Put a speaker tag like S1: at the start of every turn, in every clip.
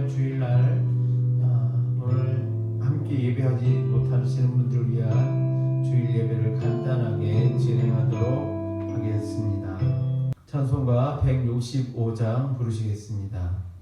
S1: 주일날 오늘 함께 예배하지 못하시는 분들을 위한 주일 예배를 간단하게 진행하도록 하겠습니다. 찬송가 165장 부르시겠습니다.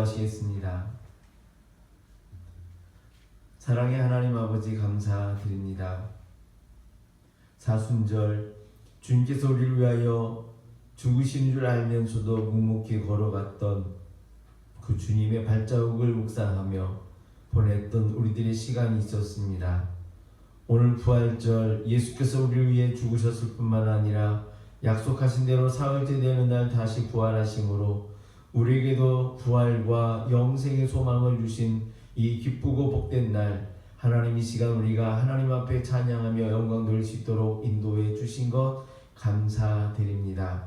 S1: 기도하시겠습니다. 사랑의 하나님 아버지 감사드립니다. 사순절 주님께서 우리를 위하여 죽으신 줄 알면서도 묵묵히 걸어갔던 그 주님의 발자국을 묵상하며 보냈던 우리들의 시간이 있었습니다. 오늘 부활절 예수께서 우리를 위해 죽으셨을 뿐만 아니라 약속하신 대로 사흘째 되는 날 다시 부활하심으로 우리에게도 부활과 영생의 소망을 주신 이 기쁘고 복된 날, 하나님 이 시간 우리가 하나님 앞에 찬양하며 영광 돌릴 수 있도록 인도해 주신 것 감사드립니다.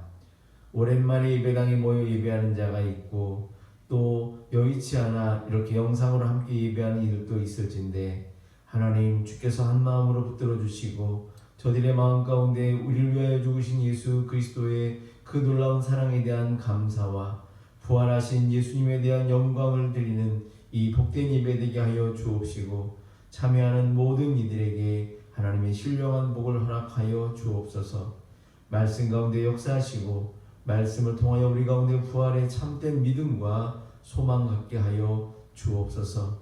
S1: 오랜만에 예배당에 모여 예배하는 자가 있고 또 여의치 않아 이렇게 영상으로 함께 예배하는 이들도 있을 텐데 하나님 주께서 한 마음으로 붙들어 주시고 저들의 마음 가운데 우리를 위하여 죽으신 예수 그리스도의 그 놀라운 사랑에 대한 감사와 부활하신 예수님에 대한 영광을 드리는 이 복된 예배 되게 하여 주옵시고 참여하는 모든 이들에게 하나님의 신령한 복을 허락하여 주옵소서. 말씀 가운데 역사하시고 말씀을 통하여 우리 가운데 부활의 참된 믿음과 소망 갖게 하여 주옵소서.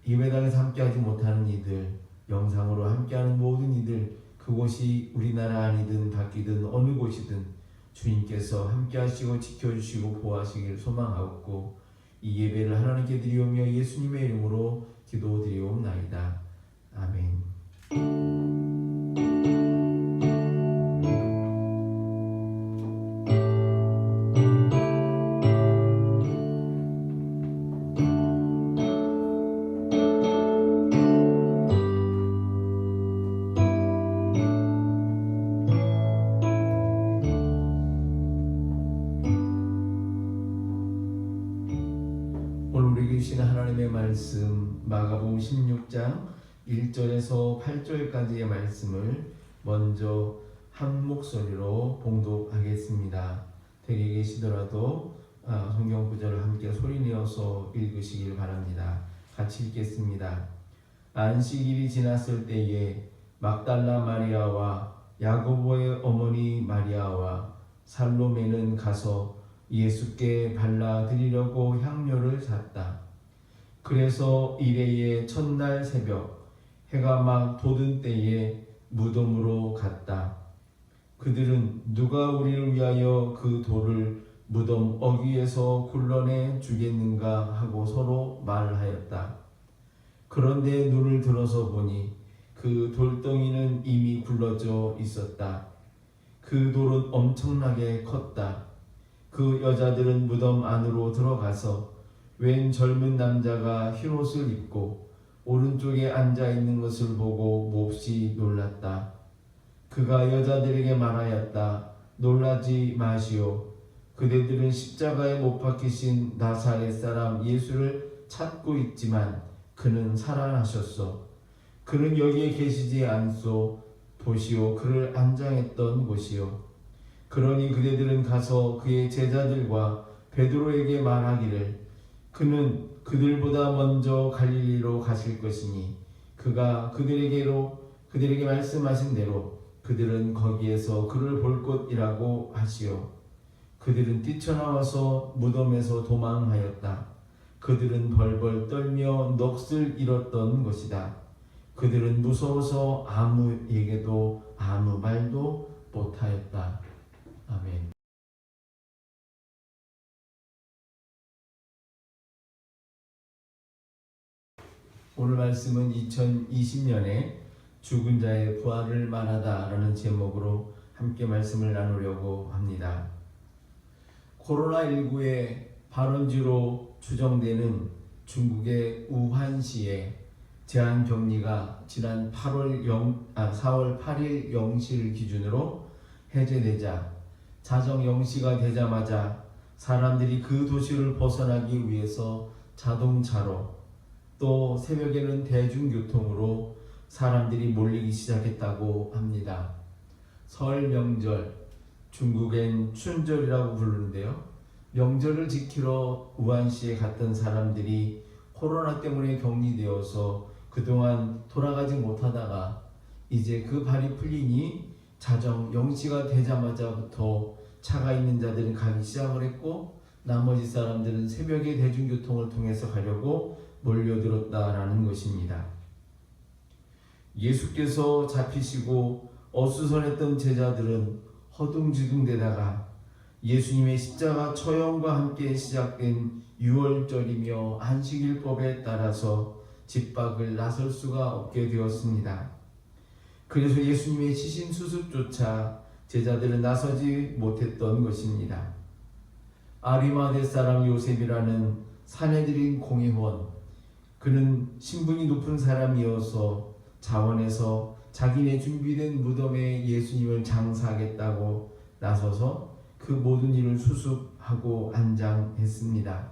S1: 예배당에서 함께하지 못하는 이들, 영상으로 함께하는 모든 이들, 그곳이 우리나라 아니든 밖이든 어느 곳이든 주님께서 함께하시고 지켜주시고 보호하시길 소망하옵고 이 예배를 하나님께 드리오며 예수님의 이름으로 기도드리옵나이다. 아멘. 우리 주신 하나님의 말씀 마가복음 16장 1절에서 8절까지의 말씀을 먼저 한 목소리로 봉독하겠습니다. 댁에 계시더라도 성경 구절을 함께 소리내어서 읽으시길 바랍니다. 같이 읽겠습니다. 안식일이 지났을 때에 막달라 마리아와 야고보의 어머니 마리아와 살로메는 가서 예수께 발라드리려고 향료를 샀다. 그래서 이레의 첫날 새벽 해가 막 돋은 때에 무덤으로 갔다. 그들은 누가 우리를 위하여 그 돌을 무덤 어귀에서 굴러내 주겠는가 하고 서로 말하였다. 그런데 눈을 들어서 보니 그 돌덩이는 이미 굴러져 있었다. 그 돌은 엄청나게 컸다. 그 여자들은 무덤 안으로 들어가서 웬 젊은 남자가 흰옷을 입고 오른쪽에 앉아 있는 것을 보고 몹시 놀랐다. 그가 여자들에게 말하였다. 놀라지 마시오. 그대들은 십자가에 못 박히신 나사렛 사람 예수를 찾고 있지만 그는 살아나셨소. 그는 여기에 계시지 않소. 보시오. 그를 안장했던 곳이요. 그러니 그대들은 가서 그의 제자들과 베드로에게 말하기를 그는 그들보다 먼저 갈릴리로 가실 것이니 그가 그들에게 말씀하신 대로 그들은 거기에서 그를 볼 것이라고 하시오. 그들은 뛰쳐나와서 무덤에서 도망하였다. 그들은 벌벌 떨며 넋을 잃었던 것이다. 그들은 무서워서 아무에게도 아무 말도 못하였다. 아멘. 오늘 말씀은 2020년에 죽은 자의 부활을 말하다라는 제목으로 함께 말씀을 나누려고 합니다. 코로나19의 발원지로 추정되는 중국의 우한시에 제한격리가 지난 4월 8일 0시를 기준으로 해제되자 자정 0시가 되자마자 사람들이 그 도시를 벗어나기 위해서 자동차로 또 새벽에는 대중교통으로 사람들이 몰리기 시작했다고 합니다. 설 명절, 중국엔 춘절이라고 부르는데요. 명절을 지키러 우한시에 갔던 사람들이 코로나 때문에 격리되어서 그동안 돌아가지 못하다가 이제 그 발이 풀리니 자정 0시가 되자마자부터 차가 있는 자들은 가기 시작을 했고 나머지 사람들은 새벽에 대중교통을 통해서 가려고 몰려들었다라는 것입니다. 예수께서 잡히시고 어수선했던 제자들은 허둥지둥대다가 예수님의 십자가 처형과 함께 시작된 유월절이며 안식일법에 따라서 집 밖을 나설 수가 없게 되었습니다. 그래서 예수님의 시신 수습조차 제자들은 나서지 못했던 것입니다. 아리마대 사람 요셉이라는 사내들인 공회원, 그는 신분이 높은 사람이어서 자원에서 자기네 준비된 무덤에 예수님을 장사하겠다고 나서서 그 모든 일을 수습하고 안장했습니다.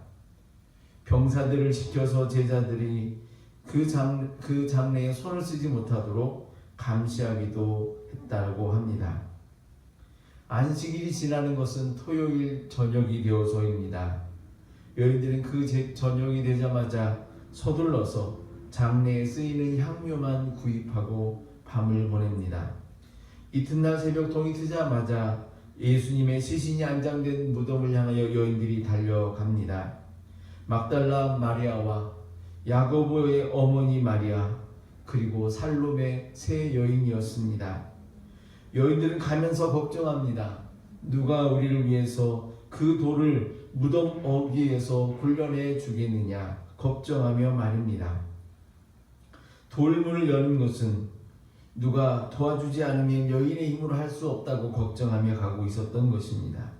S1: 병사들을 시켜서 제자들이 그 장례에 손을 쓰지 못하도록 감시하기도 했다고 합니다. 안식일이 지나는 것은 토요일 저녁이 되어서입니다. 여인들은 그 저녁이 되자마자 서둘러서 장례에 쓰이는 향료만 구입하고 밤을 보냅니다. 이튿날 새벽 동이 트자마자 예수님의 시신이 안장된 무덤을 향하여 여인들이 달려갑니다. 막달라 마리아와 야고보의 어머니 마리아 그리고 살로메 세 여인이었습니다. 여인들은 가면서 걱정합니다. 누가 우리를 위해서 그 돌을 무덤 어귀에서 굴려내 주겠느냐 걱정하며 말입니다. 돌문을 여는 것은 누가 도와주지 않으면 여인의 힘으로 할 수 없다고 걱정하며 가고 있었던 것입니다.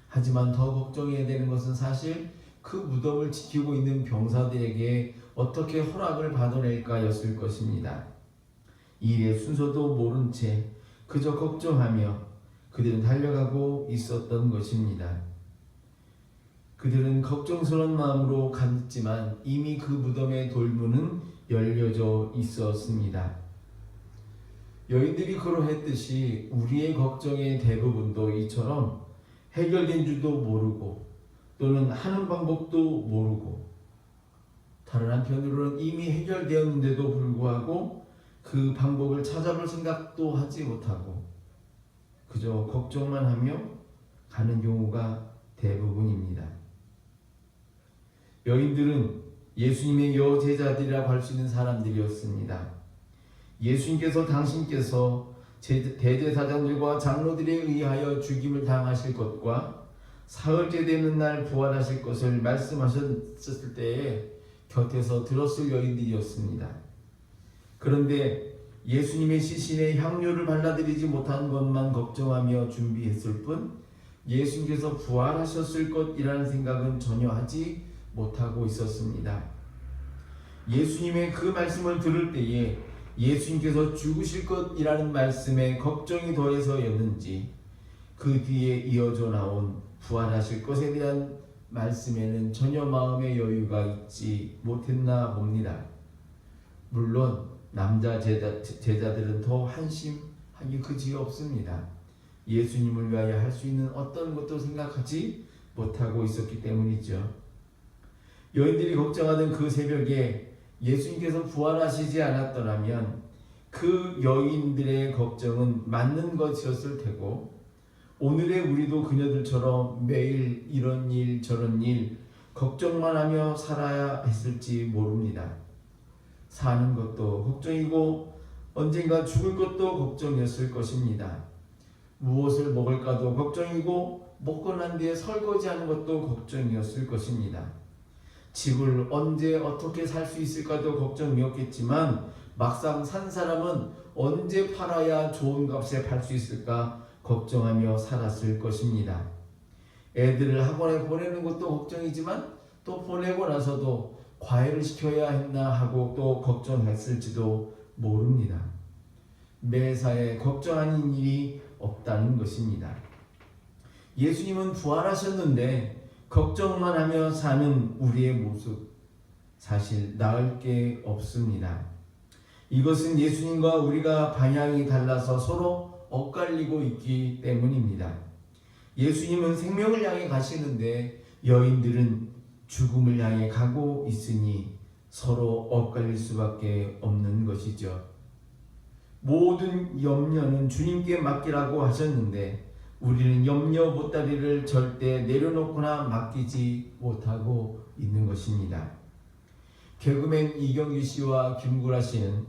S1: 하지만 더 걱정해야 되는 것은 사실 그 무덤을 지키고 있는 병사들에게 어떻게 허락을 받아낼까였을 것입니다. 이 일의 순서도 모른 채 그저 걱정하며 그들은 달려가고 있었던 것입니다. 그들은 걱정스러운 마음으로 갔지만 이미 그 무덤의 돌문은 열려져 있었습니다. 여인들이 그러했듯이 우리의 걱정의 대부분도 이처럼 해결된 줄도 모르고 또는 하는 방법도 모르고 다른 한편으로는 이미 해결되었는데도 불구하고 그 방법을 찾아볼 생각도 하지 못하고 그저 걱정만 하며 가는 경우가 대부분입니다. 여인들은 예수님의 여제자들이라고 할 수 있는 사람들이었습니다. 예수님께서 당신께서 대제사장들과 장로들에 의하여 죽임을 당하실 것과 사흘째 되는 날 부활하실 것을 말씀하셨을 때에 곁에서 들었을 여인들이었습니다. 그런데 예수님의 시신에 향료를 발라드리지 못한 것만 걱정하며 준비했을 뿐 예수님께서 부활하셨을 것이라는 생각은 전혀 하지 못하고 있었습니다. 예수님의 그 말씀을 들을 때에 예수님께서 죽으실 것이라는 말씀에 걱정이 더해서였는지 그 뒤에 이어져 나온 부활하실 것에 대한 말씀에는 전혀 마음의 여유가 있지 못했나 봅니다. 물론 남자 제자들은 더 한심하기 그지없습니다. 예수님을 위하여 할 수 있는 어떤 것도 생각하지 못하고 있었기 때문이죠. 여인들이 걱정하던 그 새벽에 예수님께서 부활하시지 않았더라면 그 여인들의 걱정은 맞는 것이었을 테고 오늘의 우리도 그녀들처럼 매일 이런 일 저런 일 걱정만 하며 살아야 했을지 모릅니다. 사는 것도 걱정이고 언젠가 죽을 것도 걱정이었을 것입니다. 무엇을 먹을까도 걱정이고 먹고 난 뒤에 설거지하는 것도 걱정이었을 것입니다. 집을 언제 어떻게 살 수 있을까도 걱정이었겠지만 막상 산 사람은 언제 팔아야 좋은 값에 팔 수 있을까 걱정하며 살았을 것입니다. 애들을 학원에 보내는 것도 걱정이지만 또 보내고 나서도 과외를 시켜야 했나 하고 또 걱정했을지도 모릅니다. 매사에 걱정 아닌 일이 없다는 것입니다. 예수님은 부활하셨는데 걱정만 하며 사는 우리의 모습 사실 나을 게 없습니다. 이것은 예수님과 우리가 방향이 달라서 서로 엇갈리고 있기 때문입니다. 예수님은 생명을 향해 가시는데 여인들은 죽음을 향해 가고 있으니 서로 엇갈릴 수밖에 없는 것이죠. 모든 염려는 주님께 맡기라고 하셨는데 우리는 염려 보따리를 절대 내려놓거나 맡기지 못하고 있는 것입니다. 개그맨 이경규 씨와 김구라 씨는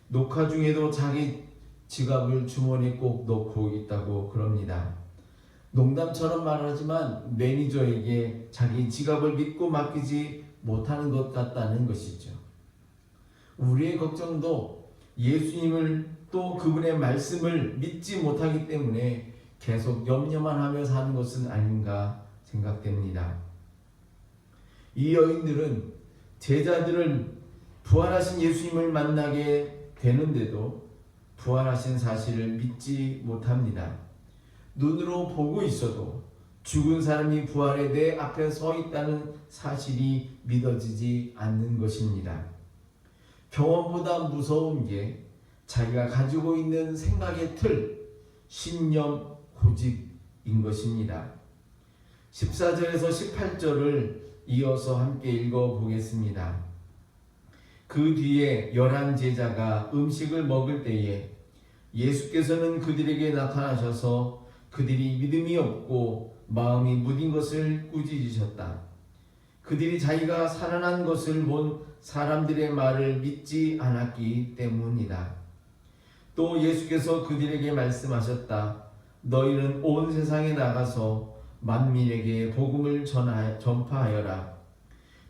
S1: 녹화 중에도 자기 지갑을 주머니에 꼭 넣고 있다고 그럽니다. 농담처럼 말하지만 매니저에게 자기 지갑을 믿고 맡기지 못하는 것 같다는 것이죠. 우리의 걱정도 예수님을 또 그분의 말씀을 믿지 못하기 때문에 계속 염려만 하며 사는 것은 아닌가 생각됩니다. 이 여인들은 제자들은 부활하신 예수님을 만나게 되는데도 부활하신 사실을 믿지 못합니다. 눈으로 보고 있어도 죽은 사람이 부활해 내 앞에 서 있다는 사실이 믿어지지 않는 것입니다. 경험보다 무서운 게 자기가 가지고 있는 생각의 틀, 신념, 고집인 것입니다. 14절에서 18절을 이어서 함께 읽어보겠습니다. 그 뒤에 11 제자가 음식을 먹을 때에 예수께서는 그들에게 나타나셔서 그들이 믿음이 없고 마음이 무딘 것을 꾸짖으셨다. 그들이 자기가 살아난 것을 본 사람들의 말을 믿지 않았기 때문이다. 또 예수께서 그들에게 말씀하셨다. 너희는 온 세상에 나가서 만민에게 복음을 전파하여라.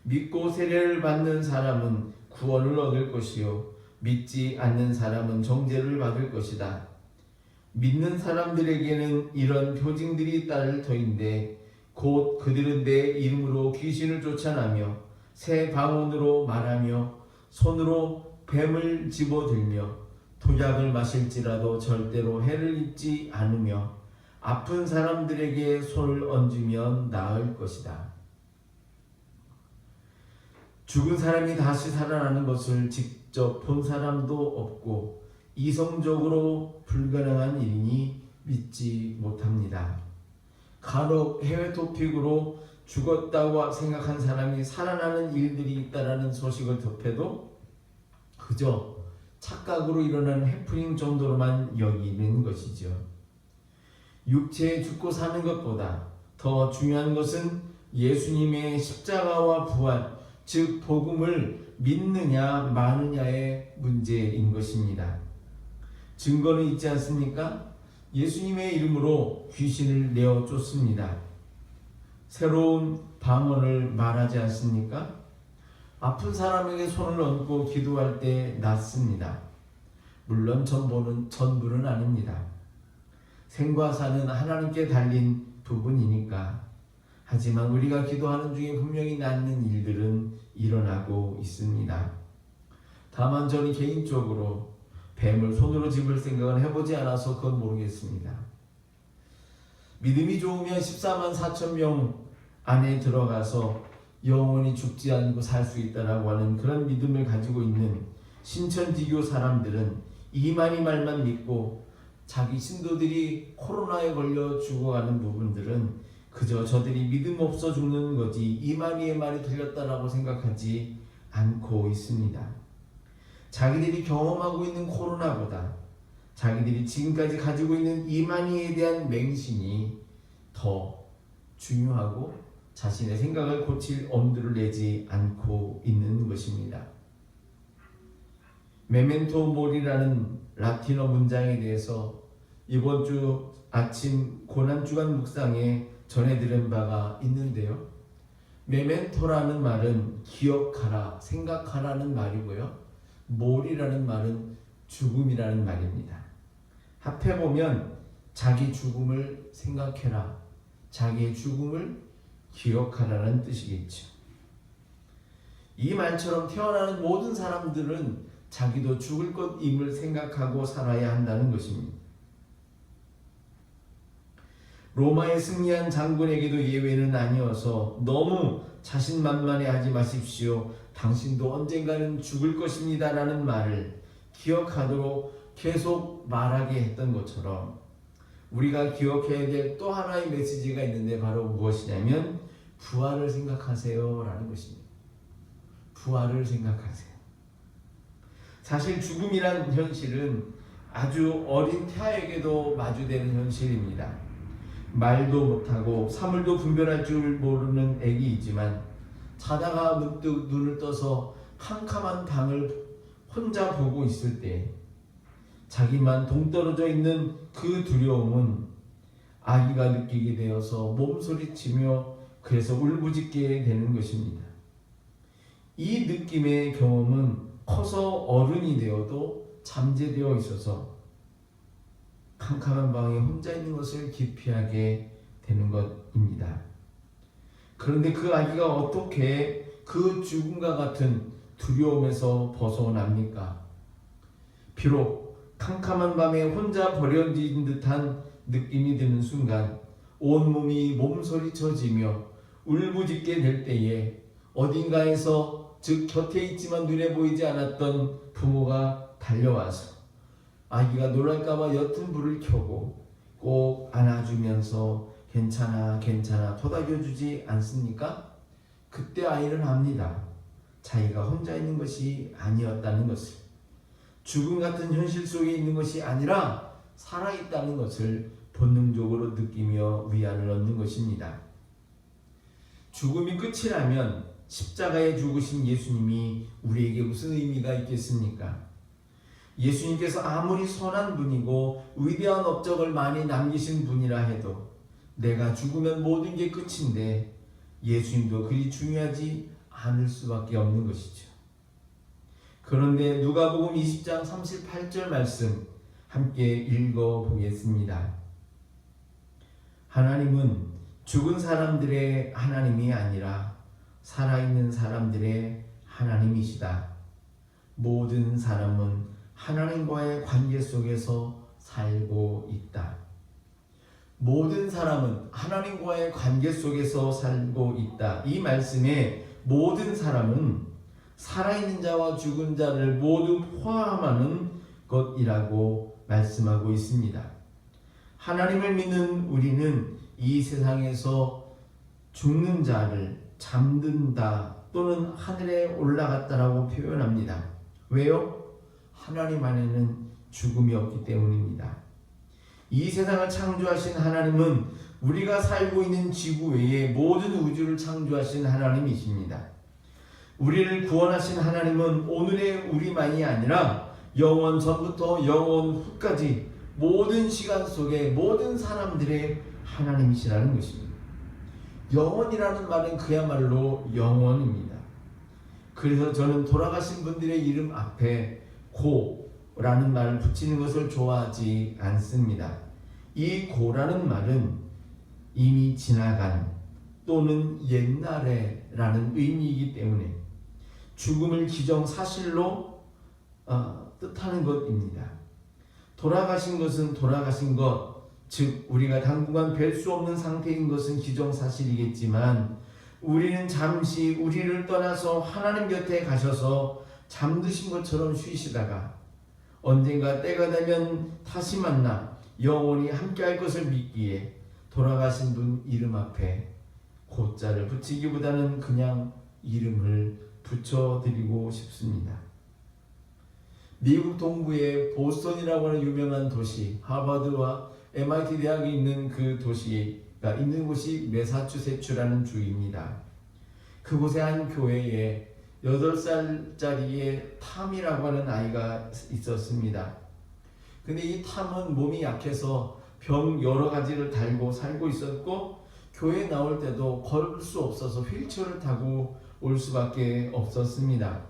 S1: 믿고 세례를 받는 사람은 구원을 얻을 것이요 믿지 않는 사람은 정죄를 받을 것이다. 믿는 사람들에게는 이런 표징들이 따를 터인데 곧 그들은 내 이름으로 귀신을 쫓아내며 새 방언으로 말하며 손으로 뱀을 집어들며 도약을 마실지라도 절대로 해를 입지 않으며 아픈 사람들에게 손을 얹으면 나을 것이다. 죽은 사람이 다시 살아나는 것을 직접 본 사람도 없고 이성적으로 불가능한 일이니 믿지 못합니다. 간혹 해외 토픽으로 죽었다고 생각한 사람이 살아나는 일들이 있다라는 소식을 접해도 그저 착각으로 일어나는 해프닝 정도로만 여기는 것이죠. 육체에 죽고 사는 것보다 더 중요한 것은 예수님의 십자가와 부활, 즉 복음을 믿느냐 마느냐의 문제인 것입니다. 증거는 있지 않습니까? 예수님의 이름으로 귀신을 내어 쫓습니다. 새로운 방언을 말하지 않습니까? 아픈 사람에게 손을 얹고 기도할 때 낫습니다. 물론 전부는 아닙니다. 생과 사는 하나님께 달린 부분이니까. 하지만 우리가 기도하는 중에 분명히 낫는 일들은 일어나고 있습니다. 다만 저는 개인적으로 뱀을 손으로 집을 생각은 해보지 않아서 그건 모르겠습니다. 믿음이 좋으면 14만 4천 명 안에 들어가서 영원히 죽지 않고 살 수 있다라고 하는 그런 믿음을 가지고 있는 신천지교 사람들은 이만희 말만 믿고 자기 신도들이 코로나에 걸려 죽어가는 부분들은 그저 저들이 믿음 없어 죽는 거지 이만희의 말이 틀렸다라고 생각하지 않고 있습니다. 자기들이 경험하고 있는 코로나보다 자기들이 지금까지 가지고 있는 이만희에 대한 맹신이 더 중요하고 자신의 생각을 고칠 엄두를 내지 않고 있는 것입니다. 메멘토 모리라는 라틴어 문장에 대해서 이번 주 아침 고난주간 묵상에 전해드린 바가 있는데요. 메멘토라는 말은 기억하라, 생각하라는 말이고요. 몰이라는 말은 죽음이라는 말입니다. 합해보면 자기 죽음을 생각해라, 자기의 죽음을 기억하라는 뜻이겠죠. 이 말처럼 태어나는 모든 사람들은 자기도 죽을 것임을 생각하고 살아야 한다는 것입니다. 로마에 승리한 장군에게도 예외는 아니어서 너무 자신만만해하지 마십시오. 당신도 언젠가는 죽을 것입니다 라는 말을 기억하도록 계속 말하게 했던 것처럼 우리가 기억해야 될 또 하나의 메시지가 있는데 바로 무엇이냐면 부활을 생각하세요 라는 것입니다. 부활을 생각하세요. 사실 죽음이란 현실은 아주 어린 태아에게도 마주되는 현실입니다. 말도 못하고 사물도 분별할 줄 모르는 애기이지만 자다가 문득 눈을 떠서 캄캄한 방을 혼자 보고 있을 때 자기만 동떨어져 있는 그 두려움은 아기가 느끼게 되어서 몸소리치며 그래서 울부짖게 되는 것입니다. 이 느낌의 경험은 커서 어른이 되어도 잠재되어 있어서 캄캄한 방에 혼자 있는 것을 기피하게 되는 것입니다. 그런데 그 아기가 어떻게 그 죽음과 같은 두려움에서 벗어납니까? 비록 캄캄한 밤에 혼자 버려진 듯한 느낌이 드는 순간 온몸이 몸소리쳐지며 울부짖게 될 때에 어딘가에서 즉 곁에 있지만 눈에 보이지 않았던 부모가 달려와서 아기가 놀랄까봐 옅은 불을 켜고 꼭 안아주면서 괜찮아 괜찮아 토닥여주지 않습니까? 그때 아이는 압니다. 자기가 혼자 있는 것이 아니었다는 것을, 죽음 같은 현실 속에 있는 것이 아니라 살아있다는 것을 본능적으로 느끼며 위안을 얻는 것입니다. 죽음이 끝이라면 십자가에 죽으신 예수님이 우리에게 무슨 의미가 있겠습니까? 예수님께서 아무리 선한 분이고 위대한 업적을 많이 남기신 분이라 해도 내가 죽으면 모든 게 끝인데 예수님도 그리 중요하지 않을 수밖에 없는 것이죠. 그런데 누가복음 20장 38절 말씀 함께 읽어보겠습니다. 하나님은 죽은 사람들의 하나님이 아니라 살아있는 사람들의 하나님이시다. 모든 사람은 하나님과의 관계 속에서 살고 있다. 모든 사람은 하나님과의 관계 속에서 살고 있다. 이 말씀에 모든 사람은 살아있는 자와 죽은 자를 모두 포함하는 것이라고 말씀하고 있습니다. 하나님을 믿는 우리는 이 세상에서 죽는 자를 잠든다 또는 하늘에 올라갔다라고 표현합니다. 왜요? 하나님 안에는 죽음이 없기 때문입니다. 이 세상을 창조하신 하나님은 우리가 살고 있는 지구 외에 모든 우주를 창조하신 하나님이십니다. 우리를 구원하신 하나님은 오늘의 우리만이 아니라 영원 전부터 영원 후까지 모든 시간 속에 모든 사람들의 하나님이시라는 것입니다. 영원이라는 말은 그야말로 영원입니다. 그래서 저는 돌아가신 분들의 이름 앞에 고라는 말을 붙이는 것을 좋아하지 않습니다. 이 고라는 말은 이미 지나간 또는 옛날에 라는 의미이기 때문에 죽음을 기정사실로 뜻하는 것입니다. 돌아가신 것은 돌아가신 것, 즉 우리가 당분간 뵐 수 없는 상태인 것은 기정사실이겠지만 우리는 잠시 우리를 떠나서 하나님 곁에 가셔서 잠드신 것처럼 쉬시다가 언젠가 때가 되면 다시 만나 영원히 함께할 것을 믿기에 돌아가신 분 이름 앞에 고자를 붙이기보다는 그냥 이름을 붙여드리고 싶습니다. 미국 동부의 보스턴이라고 하는 유명한 도시, 하버드와 MIT 대학이 있는 그 도시가 있는 곳이 매사추세츠라는 주입니다. 그곳의 한 교회에 8살짜리의 탐이라고 하는 아이가 있었습니다. 근데 이 탐은 몸이 약해서 병 여러 가지를 달고 살고 있었고 교회에 나올 때도 걸을 수 없어서 휠체어를 타고 올 수밖에 없었습니다.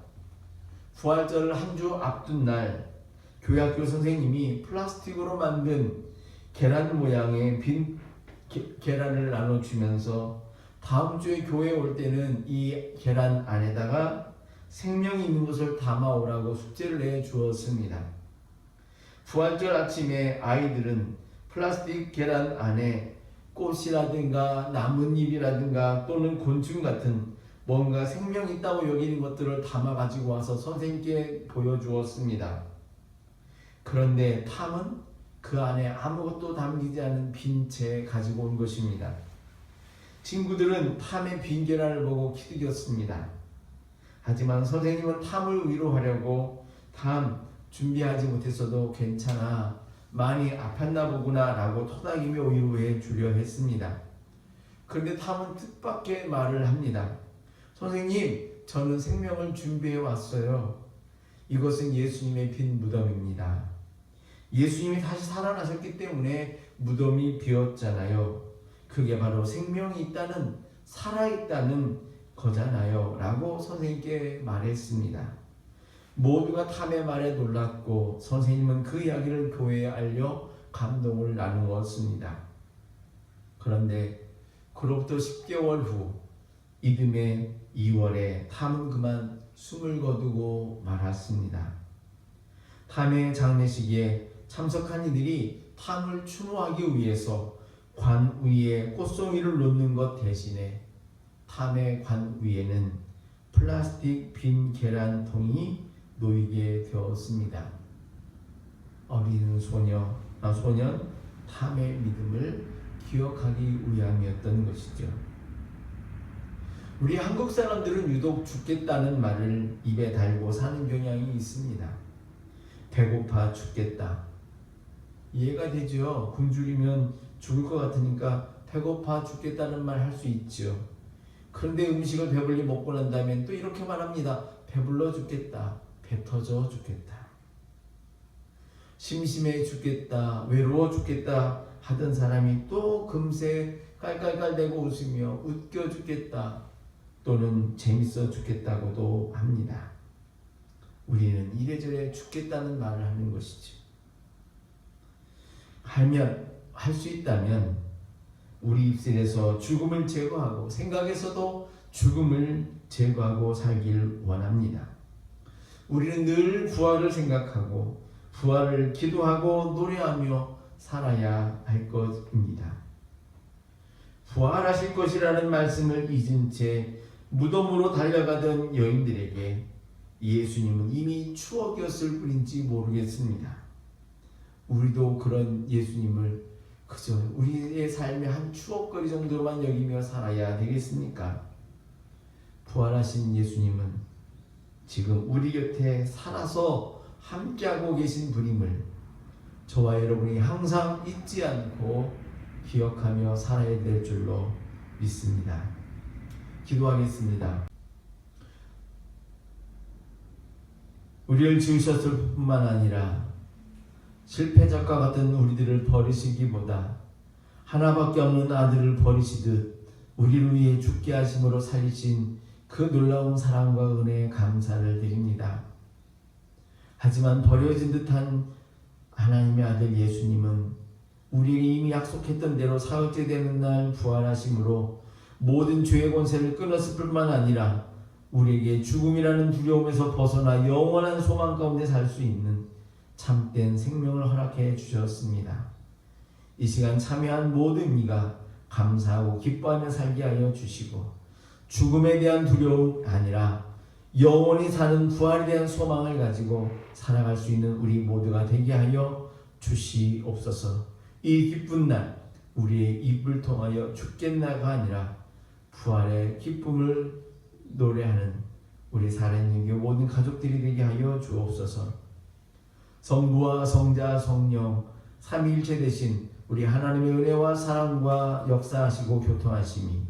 S1: 부활절을 한 주 앞둔 날 교회 학교 선생님이 플라스틱으로 만든 계란 모양의 빈 계란을 나눠주면서 다음 주에 교회에 올 때는 이 계란 안에다가 생명이 있는 것을 담아오라고 숙제를 내주었습니다. 부활절 아침에 아이들은 플라스틱 계란 안에 꽃이라든가 나뭇잎이라든가 또는 곤충 같은 뭔가 생명이 있다고 여기는 것들을 담아 가지고 와서 선생님께 보여주었습니다. 그런데 탐은 그 안에 아무것도 담기지 않은 빈 채 가지고 온 것입니다. 친구들은 탐의 빈 계란을 보고 기득였습니다. 하지만 선생님은 탐을 위로하려고 탐 준비하지 못했어도 괜찮아, 많이 아팠나 보구나 라고 토닥이며 위로해 주려 했습니다. 그런데 탐은 뜻밖의 말을 합니다. 선생님, 저는 생명을 준비해 왔어요. 이것은 예수님의 빈 무덤입니다. 예수님이 다시 살아나셨기 때문에 무덤이 비었잖아요. 그게 바로 생명이 있다는, 살아있다는 거잖아요 라고 선생님께 말했습니다. 모두가 탐의 말에 놀랐고 선생님은 그 이야기를 교회에 알려 감동을 나누었습니다. 그런데 그로부터 10개월 후 이듬해 2월에 탐은 그만 숨을 거두고 말았습니다. 탐의 장례식에 참석한 이들이 탐을 추모하기 위해서 관 위에 꽃송이를 놓는 것 대신에 탐의 관 위에는 플라스틱 빈 계란통이 놓이게 되었습니다. 어린 소년 탐의 믿음을 기억하기 위함이었던 것이죠. 우리 한국 사람들은 유독 죽겠다는 말을 입에 달고 사는 경향이 있습니다. 배고파 죽겠다. 이해가 되죠? 굶주리면 죽을 것 같으니까 배고파 죽겠다는 말 할 수 있죠. 그런데 음식을 배불리 먹고 난 다음엔 또 이렇게 말합니다. 배불러 죽겠다. 배 터져 죽겠다. 심심해 죽겠다. 외로워 죽겠다 하던 사람이 또 금세 깔깔깔대고 웃으며 웃겨 죽겠다. 또는 재밌어 죽겠다고도 합니다. 우리는 이래저래 죽겠다는 말을 하는 것이죠. 할 수 있다면 우리 입술에서 죽음을 제거하고 생각에서도 죽음을 제거하고 살길 원합니다. 우리는 늘 부활을 생각하고 부활을 기도하고 노래하며 살아야 할 것입니다. 부활하실 것이라는 말씀을 잊은 채 무덤으로 달려가던 여인들에게 예수님은 이미 추억이었을 뿐인지 모르겠습니다. 우리도 그런 예수님을 그저 우리의 삶의 한 추억거리 정도로만 여기며 살아야 되겠습니까? 부활하신 예수님은 지금 우리 곁에 살아서 함께하고 계신 분임을 저와 여러분이 항상 잊지 않고 기억하며 살아야 될 줄로 믿습니다. 기도하겠습니다. 우리를 지으셨을 뿐만 아니라 실패작과 같은 우리들을 버리시기보다 하나밖에 없는 아들을 버리시듯 우리를 위해 죽게 하심으로 살리신 그 놀라운 사랑과 은혜에 감사를 드립니다. 하지만 버려진 듯한 하나님의 아들 예수님은 우리에게 이미 약속했던 대로 사흘째 되는 날 부활하심으로 모든 죄의 권세를 끊었을 뿐만 아니라 우리에게 죽음이라는 두려움에서 벗어나 영원한 소망 가운데 살 수 있는 참된 생명을 허락해 주셨습니다. 이 시간 참여한 모든 이가 감사하고 기뻐하며 살게 하여 주시고 죽음에 대한 두려움 아니라 영원히 사는 부활에 대한 소망을 가지고 살아갈 수 있는 우리 모두가 되게 하여 주시옵소서. 이 기쁜 날 우리의 입을 통하여 죽겠나가 아니라 부활의 기쁨을 노래하는 우리 살아있는 모든 가족들이 되게 하여 주옵소서. 성부와 성자 성령 삼위일체 되신 우리 하나님의 은혜와 사랑과 역사하시고 교통하심이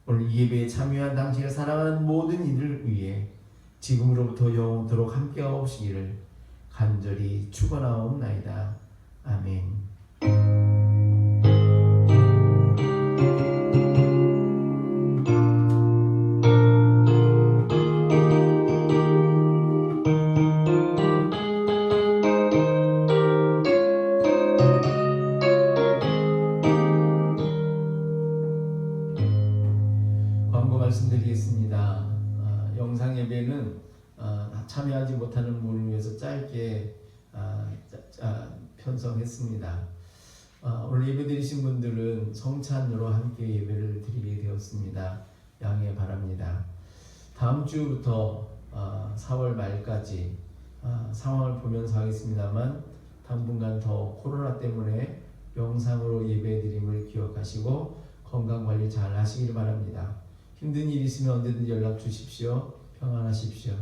S1: 오늘 이 예배에 참여한 당신을 사랑하는 모든 이들을 위해 지금으로부터 영원토록 함께하옵시기를 간절히 축원하옵나이다. 아멘. 말씀드리겠습니다. 영상 예배는 참여하지 못하는 분을 위해서 짧게 편성했습니다. 오늘 예배 드리신 분들은 성찬으로 함께 예배를 드리게 되었습니다. 양해 바랍니다. 다음 주부터 4월 말까지 상황을 보면서 하겠습니다만 당분간 더 코로나 때문에 영상으로 예배 드림을 기억하시고 건강관리 잘 하시길 바랍니다. 힘든 일 있으면 언제든지 연락 주십시오. 평안하십시오.